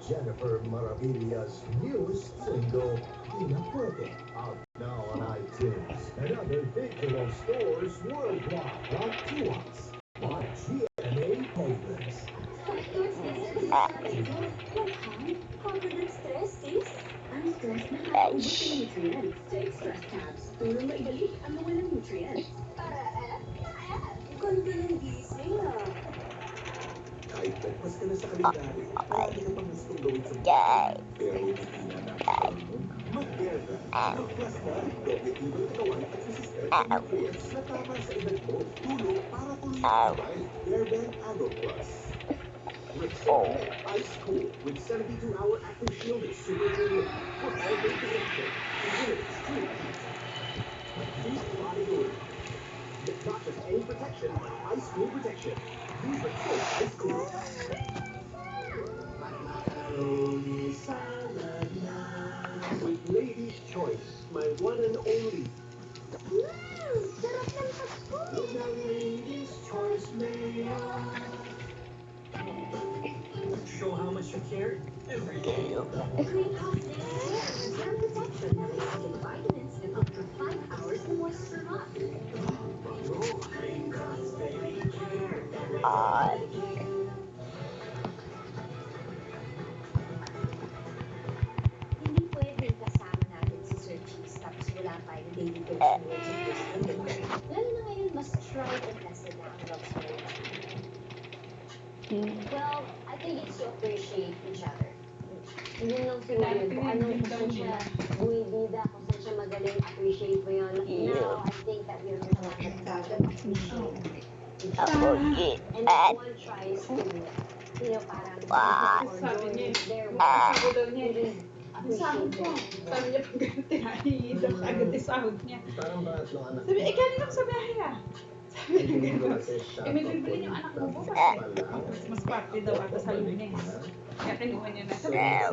Jennifer Maravilla's newest single, Pinapuede, out now on iTunes and other digital stores worldwide. Like Tuas, by GMA Pavements. Factors this episode. Welcome. Confident stress, sis. Ang stress nakakaubos ng nutrients. Take stress tabs. Tulong maibalik ang nawalang nutrients. Para ganda ng gising Kahit nagpas ka na sa kalendaryo, marami ka pang gustong gawin sa buhay. Pero hindi na nakakaroon. Mag-Airgun. Mag-plus na. Doble tibay katawan at resistensya nutrients na tama sa edad mo. Tulong para tuloy ang kamay. Airgun Adult Plus. Rexona Ice Cool with 72-hour active shield and super relief for all day protection. Endure extreme heat. Deep body lotion. It's not just any protection, but ice cool protection. Use Rexona Ice Cool. Macaroni salad na. With Lady's Choice, my one and only. Sarap ng Pasko. With the Lady's Choice mayo. Show how much you care every day. Green House Days. Sun protection na may skin vitamins and up to 5 hours to moisture lock. Green Cross Baby Care. Hindi pwedeng kasama natin si Sir Cheese tapos wala tayong daily dose ng words of wisdom, diba? Lalo na ngayon, mas tried and tested na ang love story. Well, I think it's to appreciate each other. Yun lang siguro yun. Kung anong kung siya buwibida, kung saan siya magaling, appreciate mo yun. Now, I think that we're going to appreciate each other. And if one tries to, parang Sabi niya, there, sabi daw niya, really sahod appreciate ko. them. Sabi niya, pag tinahihi daw agad yung sahod niya. Parang bakit lang anak? Sabi, galing ako sa biyahe ah. Sabi niya, gano'n. May bibili yung anak mo bukas eh. Christmas party daw ata sa Lunes. Kaya kinuha niya na. Sabi niya,